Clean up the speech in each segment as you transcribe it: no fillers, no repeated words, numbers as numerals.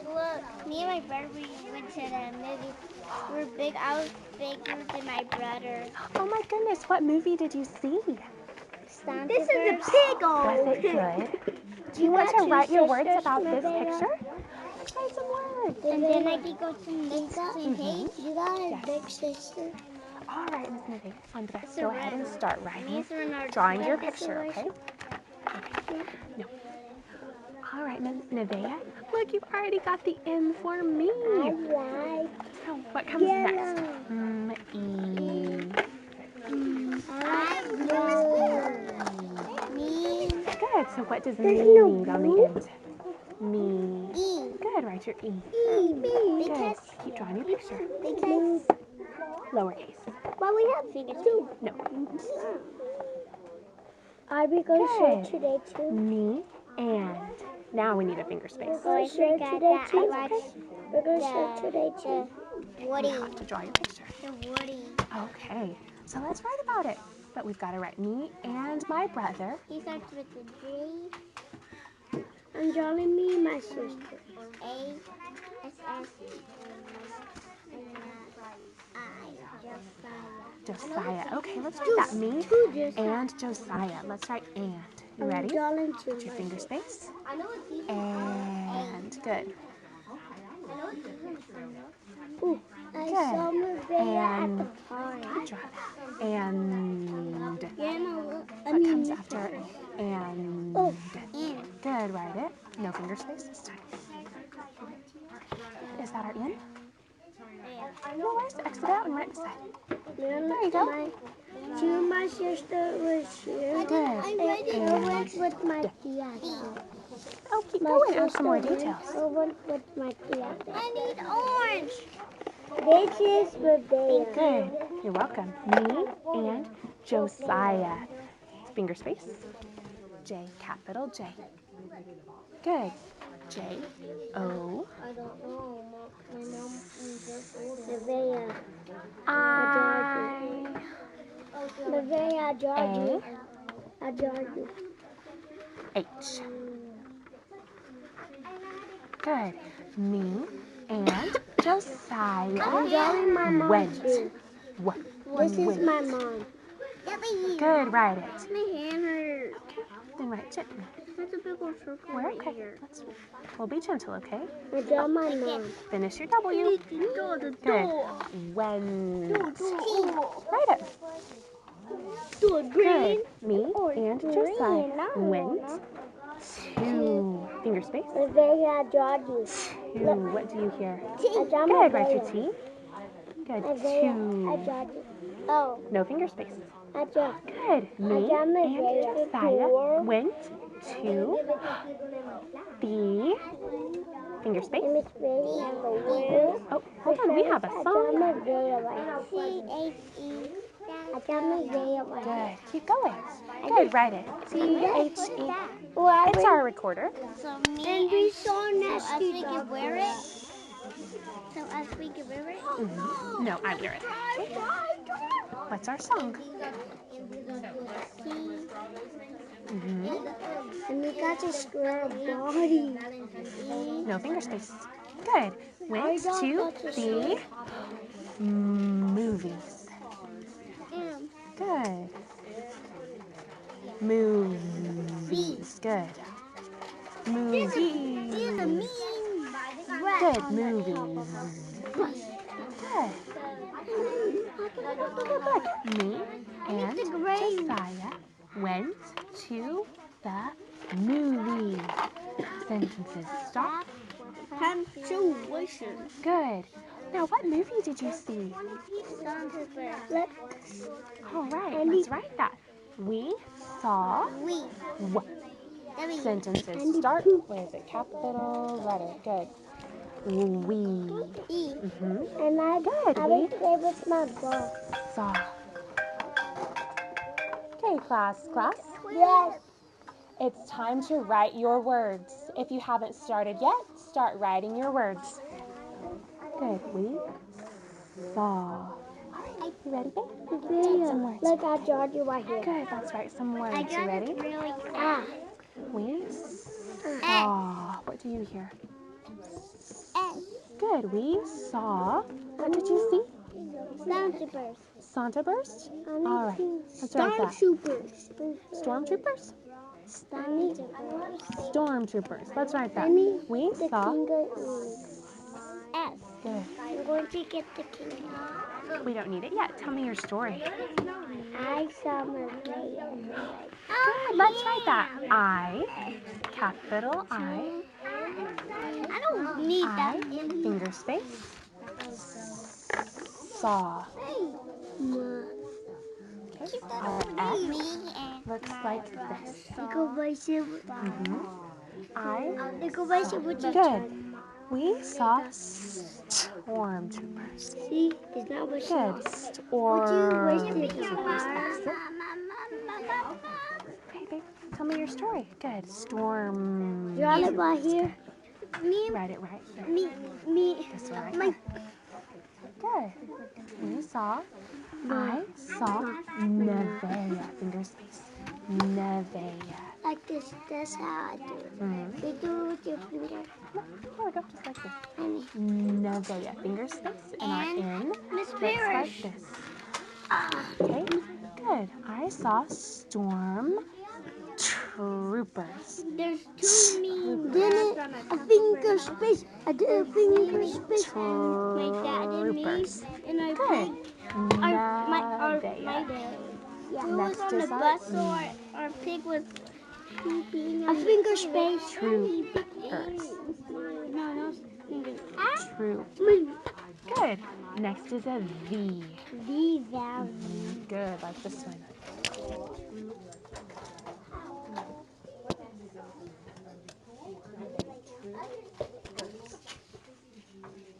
Look, me and my brother, we went to the movie. We're big. I was bigger than my brother. Oh my goodness, what movie did you see? This is a pig. Was it good? Do you want to write your words about this picture? Let's write some words. And then I can go to the next page. You got a big sister. All right, Miss Nevaeh, Andres, go ahead and start writing, Drawing drawing your picture, okay? No. All right, Miss Nevaeh, look, you've already got the M for me. Right. So what comes next? E. Good, so what does me mean on the end? Me. E. Good, write your E. Because Good, keep drawing your picture. Lowercase. well, we have fingers too. No. Are we going to share Good. today too? Me and. Now we need a finger space. Oh, I Share forgot today that. too. I watched We're going to share today too. the Woody. You have to draw your picture. The Woody. Okay, so let's write about it. But we've got to write me and my brother. He starts with the J, I'm drawing me and my sister. A, S, S, and I, Josiah. Okay, let's write that. Me and Josiah. Let's write and. You ready? I'm drawing too. Put your finger space. I know what these And good. Ooh, I saw Maria at the park. Draw that. And Grandma, what comes after and? Oh, Good, write it. No finger space this time. Is that our N? No worries. Exit out and right beside. there you go. My sister was here. Good. I went with my tia. Oh, keep going. Add some more details. I went with my tia. I need orange. This is Maria. Good. You're welcome. Me and Josiah. Finger space. J, capital J. Good. J, O, I don't know. My mom Maria. I, Maria, Georgie. Georgie. H. Good. Me and Josiah drawing my mom went. too. What? This is Went. my mom. Good. Write it. My hand hurts. Then write gently. That's a big old circle We're right okay. here. We'll be gentle, okay? I draw my mom. Finish your W. Good. Went. Write it. Good. Me and Josiah went to. Finger space. Maria, Georgie. To. What do you hear? I draw my Good. Write your T. Good. Maria. To. Georgie. Oh, No finger space. I draw. Good. Me draw my and Maria. Josiah went to the. Finger space. Miss Maria and the wheel. Oh, hold on. We have a I draw song. Maria right. C-H-E. I draw Maria right. Good. Keep going. Good. Write it. T-H-E. It's our recorder. So me And we saw so us we Nesty can wear it. So us we can wear it. No, I wear it. What's our song? And we got to square body. No finger space. Good. Went to the movies. Good. Movies. Good. Movies. Good. Movies. Good. Me and Josiah went to the movie. Sentences. Stop. Punctuation. Good. Now, what movie did you see? All right, let's write that. We saw We. what? Sentences. Start. Where is it? Capital letter. Good. We. E. And I Good. will play with my ball. Saw. Okay, class. Yes. It's time to write your words. If you haven't started yet, start writing your words. Good. We saw. All right, you ready, babe? Yeah. Some words. Look at Georgie right here. Good. Let's write some words. I You got ready? it really Ah. We saw. What do you hear? S. Good. We saw. What did you see? Stormtroopers. Santa burst? All right. Let's write that. Stormtroopers. Stormtroopers? Stormtroopers. Stormtroopers. Let's write that. We saw. S. Good. I'm going to get the king. We don't need it yet. Tell me your story. I saw Maria. Good. Let's write that. I, capital I. I don't need that. Finger space. Saw. Okay. Our X looks like this. Good. We saw stormtroopers. See, it's not what she Good. Stormtroopers. Okay, babe. Tell me your story. Good. Storm. You're all about here. Me, Write it right here. me. This one right here. Good. We saw. I saw Nevaeh. Finger space. Nevaeh. Like this, that's how I do it. Mm-hmm. You do it with your finger. There we go. Just like this. Nevaeh. Finger space. And our N Miss looks like Parish. this. Okay. Good. I saw storm troopers. There's too many. Did it? A finger space. I did a finger space. My dad and me Troopers. and our Good. pig. My Nevaeh. who Next was on the is our bus, so our pig was peeping. A finger space. Troopers. No, finger. Troop. Good. Next is a V. The valley. Good, like this one.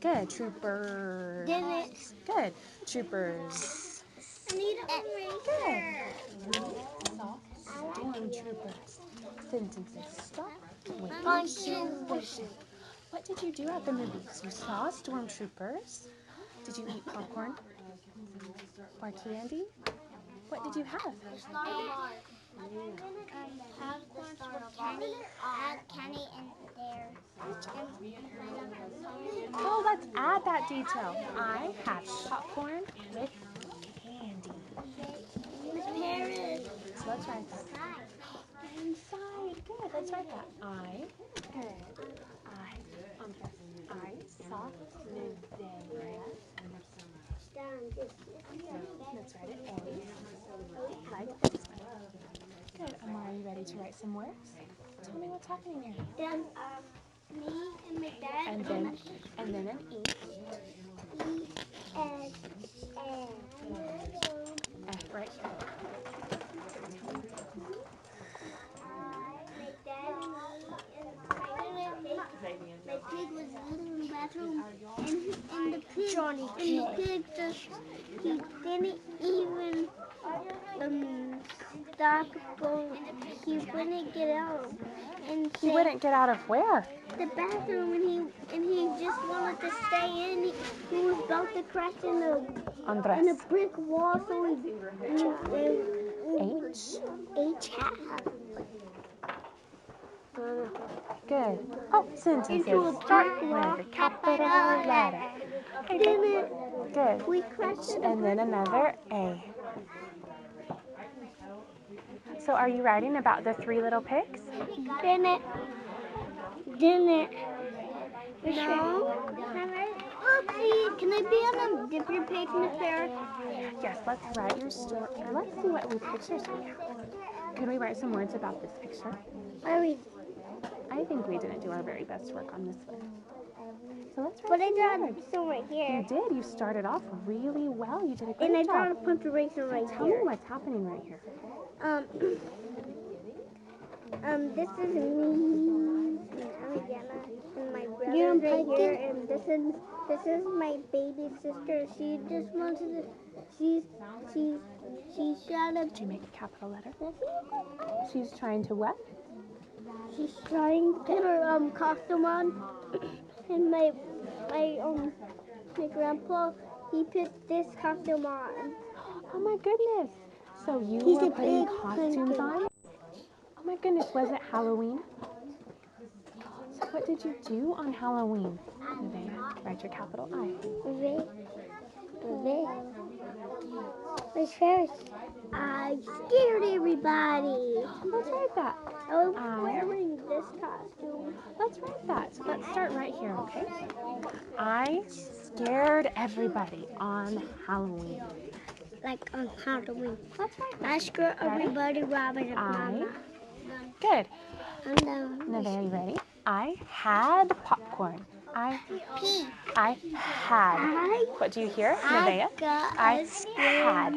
Good. Troopers. Did it? Good. Troopers. I need a eraser. Stormtroopers. Sentences. Stop. Wait. Punctuation. What did you do at the movies? You saw stormtroopers. Did you eat popcorn? Or candy? What did you have? Popcorn with candy. Add candy in there. Oh, let's add that detail. I had popcorn with candy. Miss Parish. So let's write that. Inside. Good. Let's write that. I saw Nevaeh. Let's write it A. Like this. Good. Amara, are you ready to write some words? Tell me what's happening here. Then me and my dad And then an E. F right here. My pig was in the bathroom, and the pig just, he didn't even stop going. He wouldn't get out. And He wouldn't get out of where? the bathroom, and he just wanted to stay in. He was about to crash in a Andres. brick wall, so H. H. Good. Oh, sentences. Into a Start brick wall. with a capital letter. Then Good. we crashed in a And then another A. So are you writing about the three little pigs? Didn't. No. Oopsie. Can I be on a different page, Miss Sarah? Yes, let's write your story. Let's see what pictures we have. Can we write some words about this picture? I think we didn't do our very best work on this one. So let's But write I some draw words. some right You here. did. You started off really well. You did a And I great draw a job. punctuation right Tell me here. what's happening right here. This is me, and my brother right here, and this is my baby sister. She just wanted to, she shouted. Did you make a capital letter? She's trying to what? She's trying to put her costume on, and my grandpa, he put this costume on. Oh my goodness. So you He's were a putting big costumes pumpkin. on? Oh my goodness, was it Halloween? What did you do on Halloween? Nevaeh, write your capital I. Where's Parish? I scared everybody. Let's write that. I'm wearing this costume. Let's write that. Let's start right here, okay? I scared everybody on Halloween. Like on Halloween. Let's write I scared everybody, Robin and Mama. Good. I'm done. Nevaeh, you ready? I had popcorn. I had. What do you hear, Nevaeh? I had.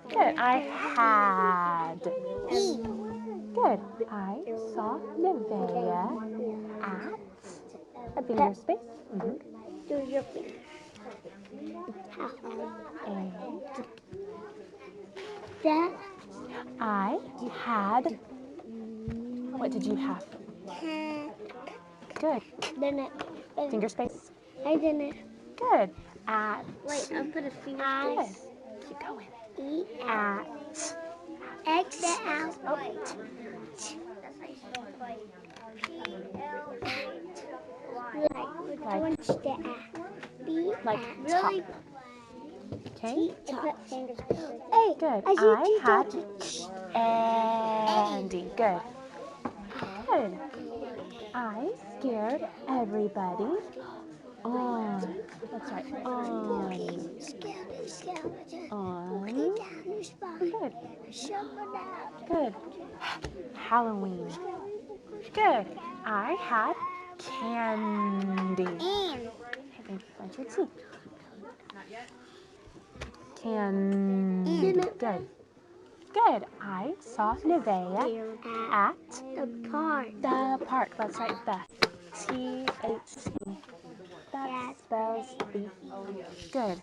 Good. I had. Good. I saw Nevaeh at a finger space. Do your thing. That I had. What did you have? Good. didn't. Finger space. I didn't. Good. At. Wait, I'll put a finger. Good. Keep going. At. X out. Like top. Okay. Hey, Good. I see I two had Andy. Good. Good. I scared everybody on. That's right. On. Good. Good. Halloween. Good. I had candy. Where's your T? Candy. Good. Good. I saw Nevaeh at the park. the park. Let's write the THC. That spells the. Good.